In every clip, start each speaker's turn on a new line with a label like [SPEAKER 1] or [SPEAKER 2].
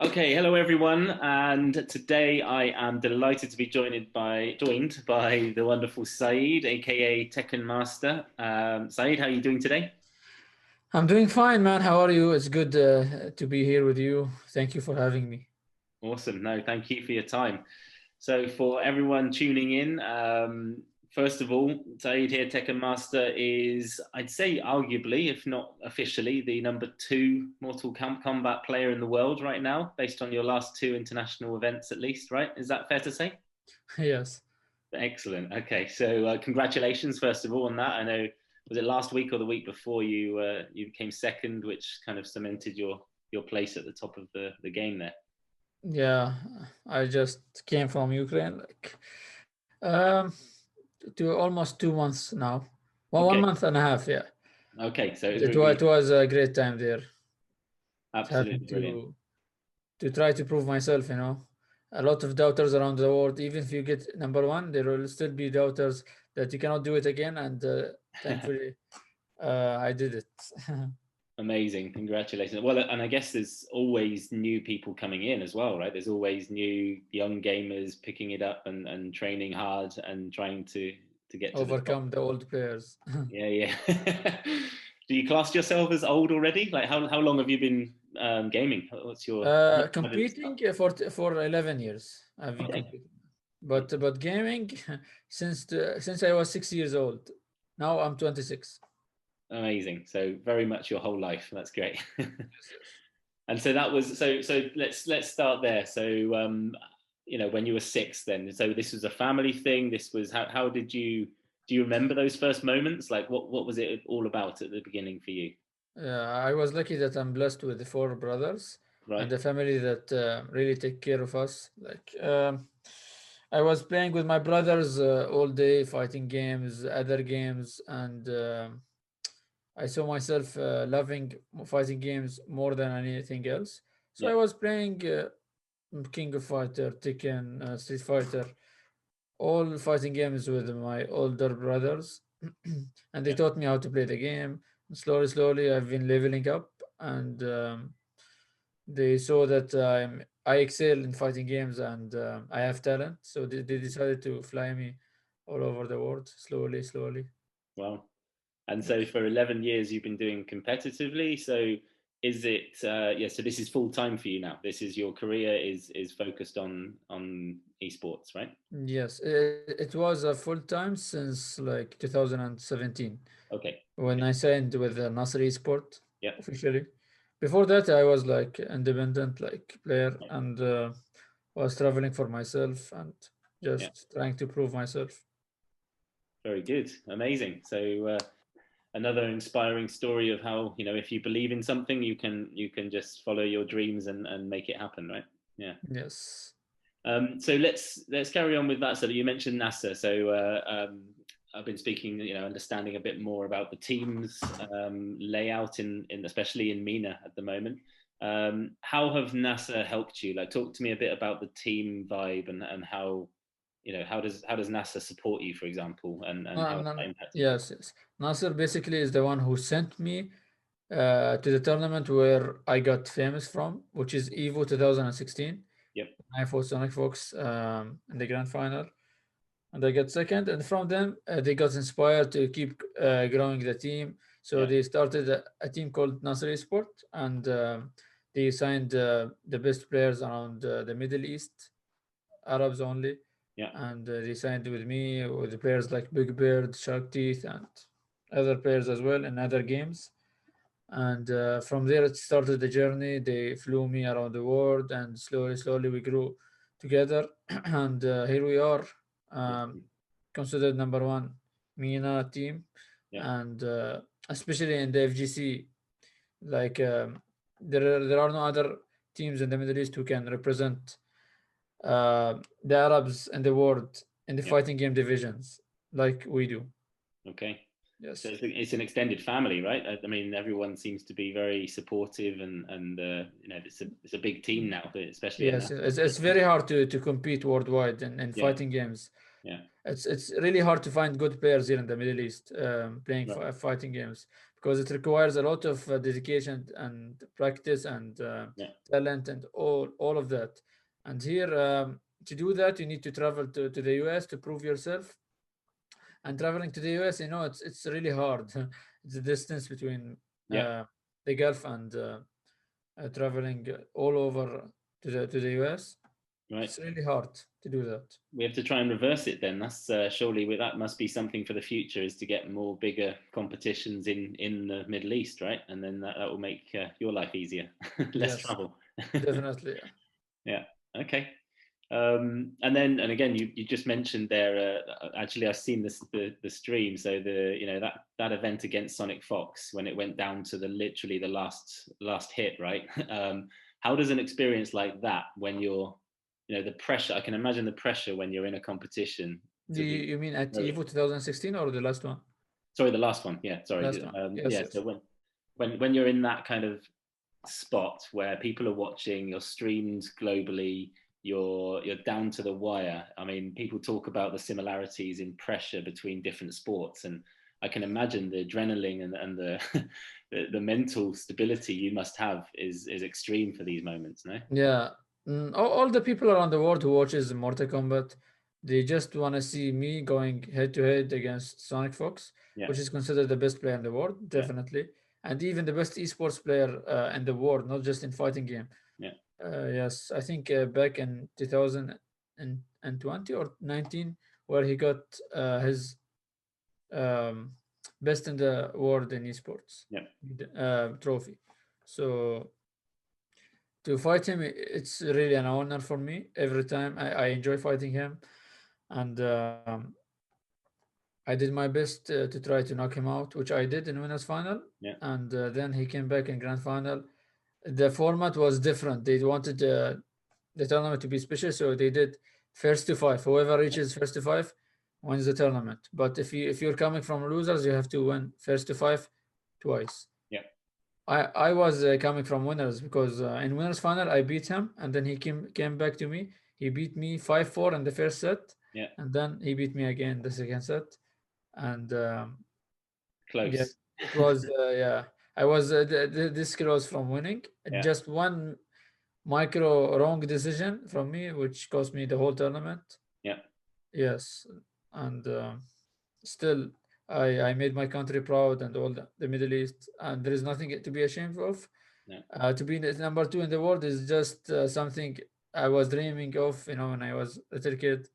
[SPEAKER 1] Okay, hello everyone, and today I am delighted to be joined by the wonderful Saeed, aka Tekken Master. Saeed, how are you doing today?
[SPEAKER 2] I'm doing fine, man. How are you? It's good to be here with you. Thank you for having me.
[SPEAKER 1] Awesome. No, thank you for your time. So, for everyone tuning in, first of all, Saeed here, Tekken Master is, I'd say, arguably, if not officially, the number two Mortal Kombat player in the world right now, based on your last two international events, at least, right? Is that fair to say?
[SPEAKER 2] Yes.
[SPEAKER 1] Excellent. Okay, so congratulations first of all on that. I know was it last week or the week before you became second, which kind of cemented your place at the top of the game there.
[SPEAKER 2] Yeah, I just came from Ukraine um to almost 2 months now. Well, one
[SPEAKER 1] Okay,
[SPEAKER 2] month and a half, yeah.
[SPEAKER 1] okay, so it was
[SPEAKER 2] It
[SPEAKER 1] really
[SPEAKER 2] was a great time there. It
[SPEAKER 1] absolutely
[SPEAKER 2] happened
[SPEAKER 1] brilliant.
[SPEAKER 2] to try to prove myself, A lot of doubters around the world. Even if you get number one, there will still be doubters that you cannot do it again. And thankfully, I did it.
[SPEAKER 1] Amazing, congratulations. Well, and I guess there's always new people coming in as well, right? There's always new young gamers picking it up and training hard and trying to get to the top.
[SPEAKER 2] Overcome the old players.
[SPEAKER 1] Yeah, yeah. Do you class yourself as old already? Like how long have you been gaming? What's your how did it start?
[SPEAKER 2] Competing for 11 years. I've been
[SPEAKER 1] Okay,
[SPEAKER 2] competing, but gaming since I was 6 years old. Now I'm 26.
[SPEAKER 1] amazing. So very much your whole life. That's great.
[SPEAKER 2] Yes, yes.
[SPEAKER 1] And so that was so let's start there. So when you were six then. So this was a family thing. This was how did you do you remember those first moments? Like what was it all about at the beginning for you?
[SPEAKER 2] I was lucky that I'm blessed with the four brothers and
[SPEAKER 1] Right.
[SPEAKER 2] a family that really take care of us. I was playing with my brothers all day, fighting games, other games, and I saw myself loving fighting games more than anything else. So I
[SPEAKER 1] Yeah.
[SPEAKER 2] was playing King of Fighter, Tekken, Street Fighter, all fighting games with my older brothers, and they
[SPEAKER 1] Yeah.
[SPEAKER 2] taught me how to play the game. Slowly, slowly, I've been leveling up, and they saw that I excel in fighting games and I have talent. So they decided to fly me all over the world, slowly, slowly.
[SPEAKER 1] Wow. And so
[SPEAKER 2] Yes.
[SPEAKER 1] for 11 years you've been doing competitively. So is it yeah, so this is full time for you now. This is your career is focused on esports, right?
[SPEAKER 2] Yes, it was a full time since like 2017
[SPEAKER 1] Okay.
[SPEAKER 2] when
[SPEAKER 1] Okay.
[SPEAKER 2] I signed with NASR Esports
[SPEAKER 1] Yeah.
[SPEAKER 2] officially. Before that, I was like independent like player
[SPEAKER 1] Right.
[SPEAKER 2] and was traveling for myself and
[SPEAKER 1] Yeah.
[SPEAKER 2] just trying to prove myself.
[SPEAKER 1] Very good. Amazing. So another inspiring story of how, if you believe in something, you can just follow your dreams and make it happen, right? Yeah.
[SPEAKER 2] Yes.
[SPEAKER 1] So let's carry on with that. So you mentioned NASA. So I've been speaking, understanding a bit more about the team's layout in especially in MENA at the moment. How have NASA helped you? Like, talk to me a bit about the team vibe and how how does NASA support you, for example, and how has that impacted you?
[SPEAKER 2] Yes, yes. Nasser basically is the one who sent me to the tournament where I got famous from, which is Evo 2016.
[SPEAKER 1] Yep.
[SPEAKER 2] I fought Sonic Fox in the grand final, and I got second. And from them, they got inspired to keep growing the team. So
[SPEAKER 1] Yeah.
[SPEAKER 2] they started a team called NASR Esports, and they signed the best players around the Middle East, Arabs only,
[SPEAKER 1] Yeah.
[SPEAKER 2] and they signed with me with the players like Big Bird, Shark Teeth, and other players as well in other games. And from there, it started the journey. They flew me around the world, and slowly, slowly, we grew together. And here we are, um,
[SPEAKER 1] Awesome.
[SPEAKER 2] considered number one MENA team,
[SPEAKER 1] Yeah.
[SPEAKER 2] and especially in the FGC, like there are no other teams in the Middle East who can represent the Arabs in the world in the
[SPEAKER 1] Yeah.
[SPEAKER 2] fighting game divisions like we do.
[SPEAKER 1] Okay. So
[SPEAKER 2] Yes.
[SPEAKER 1] it's an extended family, right? I mean, everyone seems to be very supportive, and it's a big team now, but especially at
[SPEAKER 2] Yes,
[SPEAKER 1] NASA.
[SPEAKER 2] it's very hard to compete worldwide in
[SPEAKER 1] Yeah,
[SPEAKER 2] fighting games.
[SPEAKER 1] yeah,
[SPEAKER 2] It's really hard to find good players here in the Middle East playing
[SPEAKER 1] right,
[SPEAKER 2] fighting games because it requires a lot of dedication and practice and
[SPEAKER 1] Yeah.
[SPEAKER 2] talent and all of that. And here, to do that, you need to travel to the US to prove yourself. And traveling to the US, it's really hard. The distance between
[SPEAKER 1] Yeah.
[SPEAKER 2] the Gulf and traveling all over to the US.
[SPEAKER 1] Right.
[SPEAKER 2] It's really hard to do that.
[SPEAKER 1] We have to try and reverse it then. That's surely that must be something for the future, is to get more bigger competitions in the Middle East, right? And then that will make your life easier, less
[SPEAKER 2] Yes,
[SPEAKER 1] trouble.
[SPEAKER 2] definitely.
[SPEAKER 1] Yeah. Okay. And again, you just mentioned there. Actually, I've seen the stream. So that event against Sonic Fox, when it went down to literally the last hit, right? How does an experience like that, when you're, the pressure? I can imagine the pressure when you're in a competition.
[SPEAKER 2] You mean at Evo 2016 or the last one?
[SPEAKER 1] Sorry, the last one. Yeah, sorry.
[SPEAKER 2] Last one. Yes,
[SPEAKER 1] Yeah.
[SPEAKER 2] yes.
[SPEAKER 1] So when you're in that kind of spot where people are watching, you're streamed globally, you're down to the wire. I mean, people talk about the similarities in pressure between different sports, and I can imagine the adrenaline and the the mental stability you must have is extreme for these moments, no?
[SPEAKER 2] Yeah. All the people around the world who watches Mortal Kombat, they just want to see me going head to head against Sonic Fox,
[SPEAKER 1] Yeah.
[SPEAKER 2] which is considered the best player in the world, definitely, and even the best esports player in the world, not just in fighting game.
[SPEAKER 1] Yeah.
[SPEAKER 2] Yes, I think back in 2020 or 19, where he got his um, best in the world in esports trophy. So to fight him, it's really an honor for me. Every time I enjoy fighting him, and I did my best to try to knock him out, which I did in winners final.
[SPEAKER 1] Yeah.
[SPEAKER 2] And then he came back in grand final. The format was different. They wanted the tournament to be special, so they did first to five. Whoever reaches first to five wins the tournament. But if you're coming from losers, you have to win first to five twice.
[SPEAKER 1] Yeah.
[SPEAKER 2] I was coming from winners because in winners final I beat him, and then he came back to me. He beat me 5-4 in the first set,
[SPEAKER 1] Yeah.
[SPEAKER 2] and then he beat me again the second set, and
[SPEAKER 1] Close.
[SPEAKER 2] yeah, it was yeah. I was this close from winning.
[SPEAKER 1] Yeah.
[SPEAKER 2] Just one micro wrong decision from me, which cost me the whole tournament.
[SPEAKER 1] Yeah.
[SPEAKER 2] Yes, and still I made my country proud and all the Middle East, and there is nothing to be ashamed of.
[SPEAKER 1] Yeah.
[SPEAKER 2] To be number two in the world is just something I was dreaming of, when I was a little kid.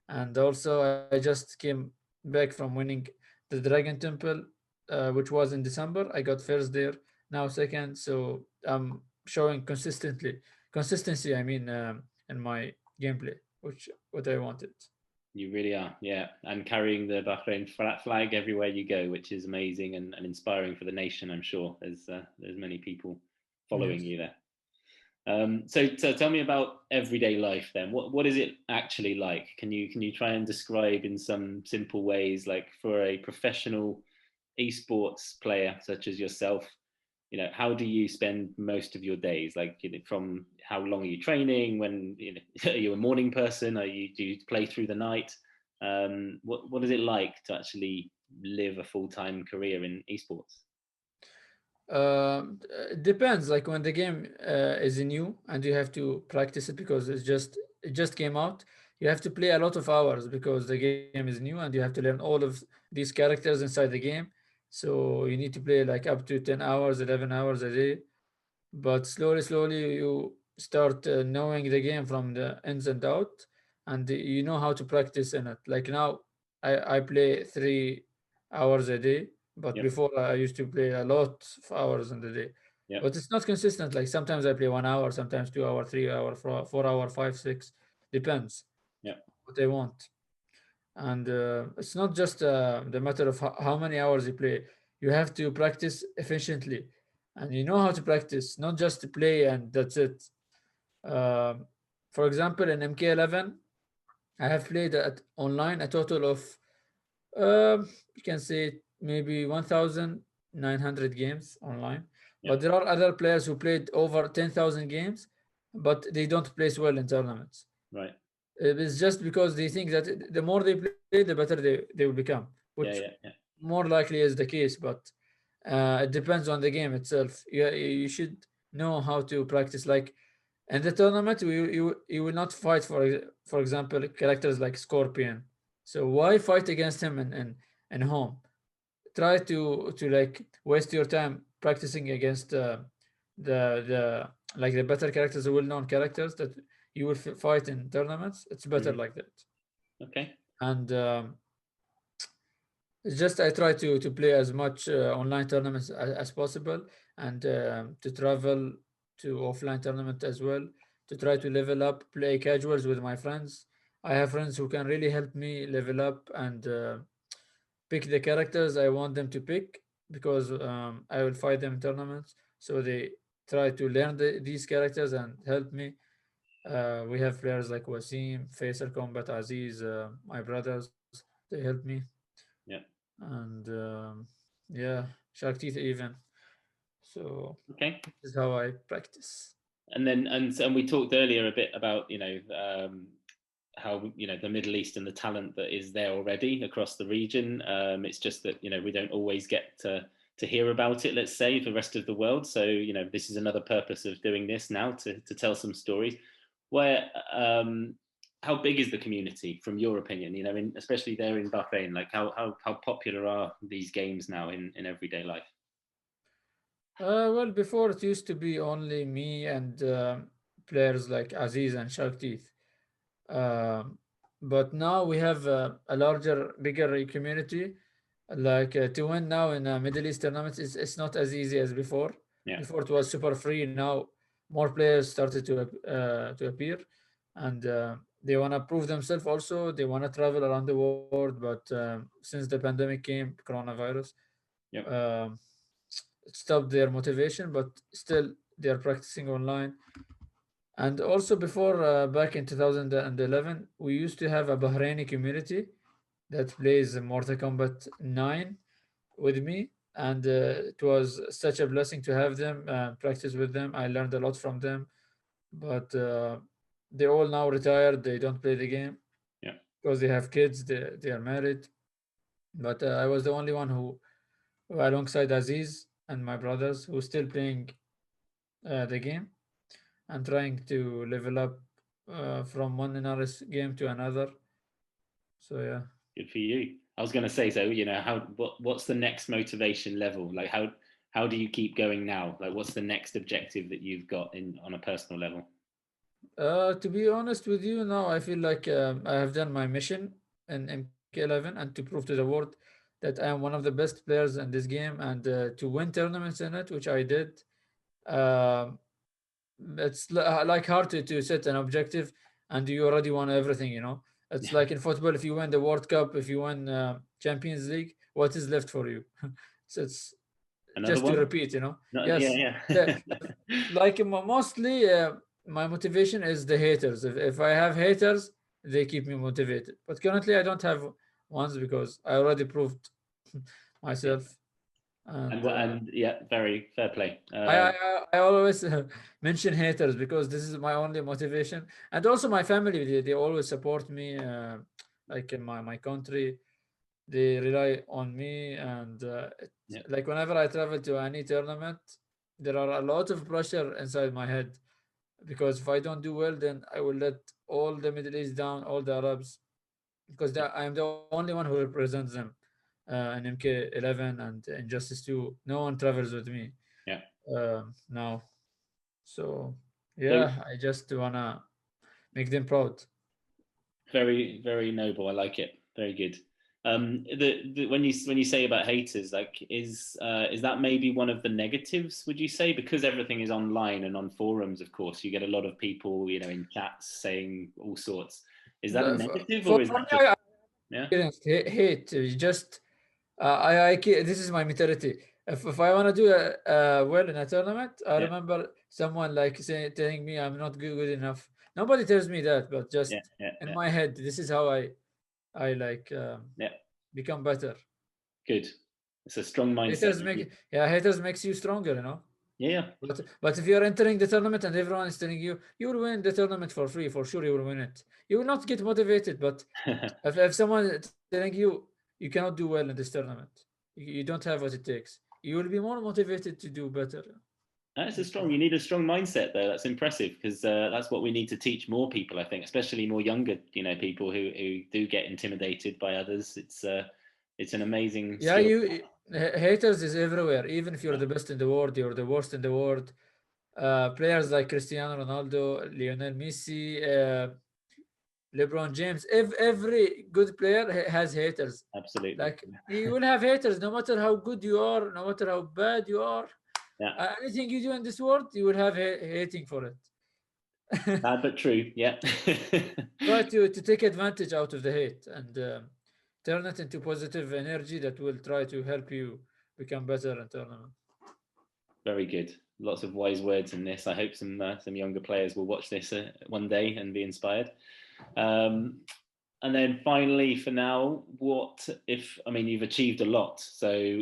[SPEAKER 2] And also, I just came back from winning the Dragon Temple, which was in December. I got first there, now second. So I'm showing consistency. I mean, in my gameplay, which what I wanted.
[SPEAKER 1] You really are, yeah, and carrying the Bahrain flag everywhere you go, which is amazing and inspiring for the nation. I'm sure there's many people following you there. So tell me about everyday life then. What is it actually like? Can you try and describe in some simple ways, like for a professional esports player such as yourself, how do you spend most of your days? Like, from how long are you training? When are you a morning person? Do you play through the night? What is it like to actually live a full-time career in esports?
[SPEAKER 2] It depends. Like when the game is new and you have to practice it because it just came out, you have to play a lot of hours because the game is new and you have to learn all of these characters inside the game. So you need to play like up to 10 hours, 11 hours a day. But slowly you start knowing the game from the ins and out, and you know how to practice in it. Like now, I play 3 hours a day, but
[SPEAKER 1] Yep.
[SPEAKER 2] before I used to play a lot of hours in the day.
[SPEAKER 1] Yep.
[SPEAKER 2] But it's not consistent. Like sometimes I play 1 hour, sometimes 2 hour, 3 hour, 4 hour, 5, 6, depends
[SPEAKER 1] Yep.
[SPEAKER 2] what I want. And it's not just the matter of how many hours you play. You have to practice efficiently, and you know how to practice, not just to play and that's it. For example, in MK11, I have played online a total of you can say maybe 1,900 games online.
[SPEAKER 1] Yep.
[SPEAKER 2] But there are other players who played over 10,000 games, but they don't place well in tournaments.
[SPEAKER 1] Right.
[SPEAKER 2] It's just because they think that the more they play, the better they will become, which
[SPEAKER 1] Yeah.
[SPEAKER 2] more likely is the case. But It depends on the game itself. You should know how to practice. Like in the tournament, you will not fight for example characters like Scorpion. So why fight against him in home? Try to like waste your time practicing against the like the better characters, the well-known characters that you will fight in tournaments. It's better
[SPEAKER 1] Hmm.
[SPEAKER 2] like that.
[SPEAKER 1] Okay.
[SPEAKER 2] And it's just I try to play as much online tournaments as possible, and to travel to offline tournament as well, to try to level up, play casuals with my friends. I have friends who can really help me level up and pick the characters I want them to pick, because I will fight them in tournaments. So they try to learn these characters and help me. We have players like Wasim, Faisal Combat, Aziz, my brothers. They help me,
[SPEAKER 1] Yeah.
[SPEAKER 2] and yeah, Shark Teeth even. So
[SPEAKER 1] Okay.
[SPEAKER 2] this is how I practice.
[SPEAKER 1] And we talked earlier a bit about how the Middle East and the talent that is there already across the region. It's just that we don't always get to hear about it. Let's say for the rest of the world. So this is another purpose of doing this now, to tell some stories. Where how big is the community from your opinion? Especially there in Bahrain. Like how popular are these games now in everyday life?
[SPEAKER 2] Well, before it used to be only me and players like Aziz and Shark Teeth. Um, but now we have a larger, bigger community. Like to win now in a Middle East tournament, it's not as easy as before.
[SPEAKER 1] Yeah.
[SPEAKER 2] Before it was super free. Now more players started to appear, and they want to prove themselves. Also, they want to travel around the world. But since the pandemic came, coronavirus,
[SPEAKER 1] Yep.
[SPEAKER 2] um, it stopped their motivation. But still, they are practicing online. And also before, back in 2011, we used to have a Bahraini community that plays Mortal Kombat 9 with me. And it was such a blessing to have them, practice with them. I learned a lot from them. But they all now retired. They don't play the game
[SPEAKER 1] Yeah.
[SPEAKER 2] because they have kids, they are married. But I was the only one who, alongside Aziz and my brothers, who still playing the game and trying to level up from one NRS game to another. So yeah.
[SPEAKER 1] Good for you. I was going to say, so what's the next motivation level? Like how do you keep going now? Like what's the next objective that you've got in on a personal level?
[SPEAKER 2] To be honest with you, now I feel like I have done my mission in MK11, and to prove to the world that I am one of the best players in this game, and to win tournaments in it, which I did. Um it's like hard to set an objective and you already won everything. It's like in football, if you win the World Cup, if you win Champions League, what is left for you? So it's
[SPEAKER 1] Another
[SPEAKER 2] just to
[SPEAKER 1] one?
[SPEAKER 2] repeat.
[SPEAKER 1] No,
[SPEAKER 2] Yes,
[SPEAKER 1] yeah,
[SPEAKER 2] the,
[SPEAKER 1] yeah.
[SPEAKER 2] like mostly my motivation is the haters. If I have haters, they keep me motivated, but currently I don't have ones because I already proved
[SPEAKER 1] Yeah.
[SPEAKER 2] myself.
[SPEAKER 1] And
[SPEAKER 2] And
[SPEAKER 1] what? And yeah, very fair play.
[SPEAKER 2] I always mention haters because this is my only motivation, and also my family. They always support me. Like in my country, they rely on me, and
[SPEAKER 1] Yeah.
[SPEAKER 2] like whenever I travel to any tournament, there are a lot of pressure inside my head because if I don't do well, then I will let all the Middle East down, all the Arabs, because I am the only one who represents them in MK11 and Injustice 2. No one travels with me
[SPEAKER 1] Yeah.
[SPEAKER 2] now. So
[SPEAKER 1] So
[SPEAKER 2] yeah, I just wanna make them proud.
[SPEAKER 1] very, very noble. I like it. Very good. When you say about haters, like is that maybe one of the negatives? Would you say because everything is online and on forums, of course, you get a lot of people, in chats saying all sorts. Is that a negative or is
[SPEAKER 2] For me,
[SPEAKER 1] that just
[SPEAKER 2] I
[SPEAKER 1] yeah?
[SPEAKER 2] experienced hate. Just this is my mentality. If I want to do well in a tournament, I
[SPEAKER 1] Yeah,
[SPEAKER 2] remember someone like telling me I'm not good enough. Nobody tells me that, but
[SPEAKER 1] yeah,
[SPEAKER 2] just
[SPEAKER 1] yeah,
[SPEAKER 2] in
[SPEAKER 1] yeah,
[SPEAKER 2] my head, this is how I like
[SPEAKER 1] yeah.
[SPEAKER 2] become better.
[SPEAKER 1] Good. It's a strong mindset.
[SPEAKER 2] Haters makes you stronger.
[SPEAKER 1] Yeah,
[SPEAKER 2] But if you're entering the tournament and everyone is telling you will win the tournament for free, for sure you will win it. You will not get motivated. But
[SPEAKER 1] yeah.
[SPEAKER 2] if someone is telling you you cannot do well in this tournament, you don't have what it takes. you will be more motivated to do better.
[SPEAKER 1] That's you need a strong mindset though. That's impressive because that's what we need to teach more people, I think, especially more younger, people who do get intimidated by others. It's an amazing
[SPEAKER 2] Yeah,
[SPEAKER 1] skill.
[SPEAKER 2] haters is everywhere. Even if you're the best in the world, you're the worst in the world. Players like Cristiano Ronaldo, Lionel Messi, LeBron James, every good player has haters.
[SPEAKER 1] Absolutely.
[SPEAKER 2] Like you will have haters no matter how good you are, no matter how bad you are.
[SPEAKER 1] Yeah.
[SPEAKER 2] Anything you do in this world, you will have hating for it.
[SPEAKER 1] Bad but true. Yeah.
[SPEAKER 2] Try to take advantage out of the hate and turn it into positive energy that will try to help you become better in tournament.
[SPEAKER 1] Very good. Lots of wise words in this. I hope some younger players will watch this one day and be inspired. And then finally, for now, what if, I mean, you've achieved a lot. So,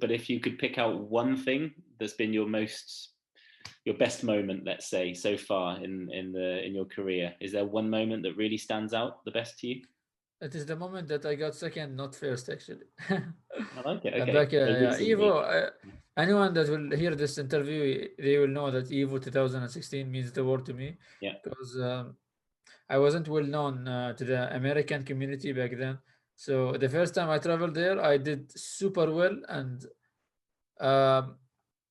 [SPEAKER 1] but if you could pick out one thing that's been your best moment, let's say, so far in your career, is there one moment that really stands out the best to you?
[SPEAKER 2] It is the moment that I got second, not first, actually.
[SPEAKER 1] I like it. Okay.
[SPEAKER 2] Back,
[SPEAKER 1] So
[SPEAKER 2] yeah,
[SPEAKER 1] recently.
[SPEAKER 2] Evo. Anyone that will hear this interview, they will know that Evo 2016 means the world to me
[SPEAKER 1] Yeah.
[SPEAKER 2] because I wasn't well known to the American community back then. So the first time I traveled there, I did super well, and um,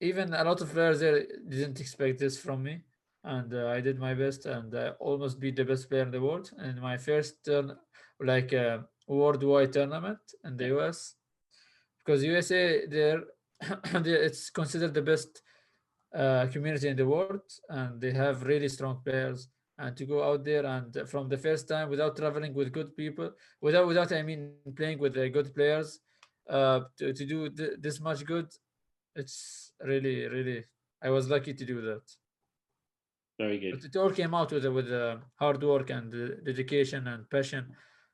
[SPEAKER 2] even a lot of players there didn't expect this from me. And I did my best, and I almost beat the best player in the world in my first turn, like worldwide tournament in the
[SPEAKER 1] Yeah.
[SPEAKER 2] US, because USA there, it's considered the best community in the world, and they have really strong players. And to go out there and from the first time without traveling with good people, without I mean playing with good players, to do this much good, it's really I was lucky to do that.
[SPEAKER 1] Very good.
[SPEAKER 2] But it all came out with hard work and dedication and passion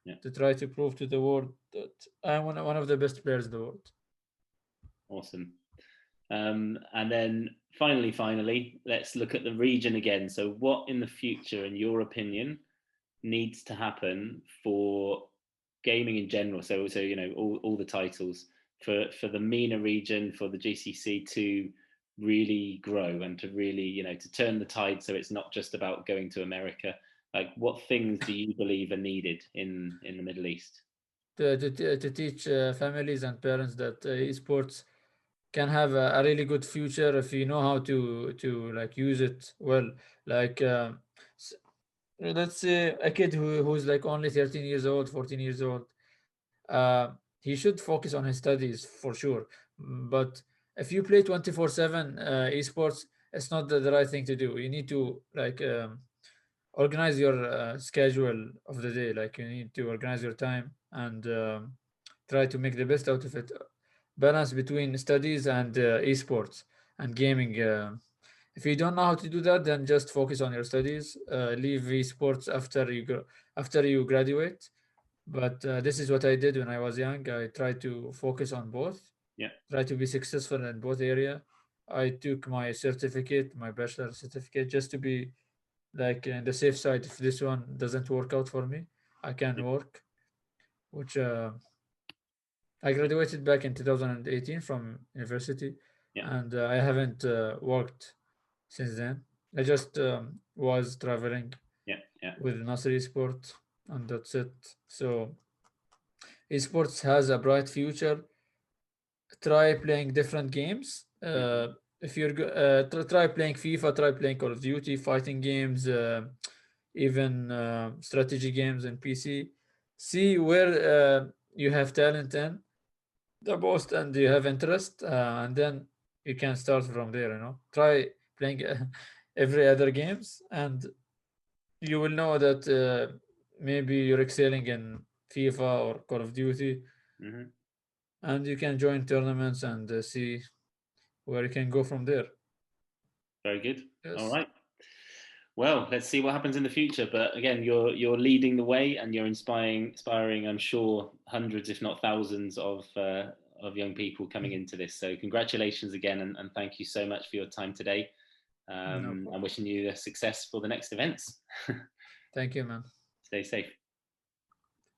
[SPEAKER 1] Yeah.
[SPEAKER 2] to try to prove to the world that I'm one of the best players in the world.
[SPEAKER 1] Awesome. And then finally, let's look at the region again. So, what in the future, in your opinion, needs to happen for gaming in general? So all the titles for the MENA region, for the GCC to really grow and to really to turn the tide, so it's not just about going to America. Like, what things do you believe are needed in the Middle East?
[SPEAKER 2] To teach families and parents that esports can have a really good future if you know how to like use it well. Like s- let's say a kid who's like only 13 years old, 14 years old, he should focus on his studies for sure. But if you play 24/7 esports, it's not the right thing to do. You need to like organize your schedule of the day. Like you need to organize your time and try to make the best out of it. Balance between studies and esports and gaming. If you don't know how to do that, then just focus on your studies. Leave esports after you graduate. But this is what I did when I was young. I tried to focus on both.
[SPEAKER 1] Yeah.
[SPEAKER 2] Try to be successful in both area. I took my certificate, my bachelor certificate, just to be like in the safe side. If this one doesn't work out for me, I can work. Which I graduated back in 2018 from university,
[SPEAKER 1] Yeah.
[SPEAKER 2] and I haven't worked since then. I just was traveling
[SPEAKER 1] Yeah. Yeah.
[SPEAKER 2] with NASR Esports, and that's it. So esports has a bright future. Try playing different games.
[SPEAKER 1] Mm-hmm.
[SPEAKER 2] If you're try playing FIFA, try playing Call of Duty, fighting games, even strategy games and PC. See where you have talent in the most and you have interest, and then you can start from there. Try playing every other games, and you will know that maybe you're excelling in FIFA or Call of Duty,
[SPEAKER 1] Mm-hmm.
[SPEAKER 2] and you can join tournaments and see where you can go from there.
[SPEAKER 1] Very good. All
[SPEAKER 2] Yes.
[SPEAKER 1] right. Well, let's see what happens in the future. But again, you're leading the way, and you're inspiring. I'm sure hundreds, if not thousands, of young people coming into this. So congratulations again, and thank you so much for your time today.
[SPEAKER 2] No
[SPEAKER 1] I'm
[SPEAKER 2] problem.
[SPEAKER 1] wishing you success for the next events.
[SPEAKER 2] Thank you, man.
[SPEAKER 1] Stay safe.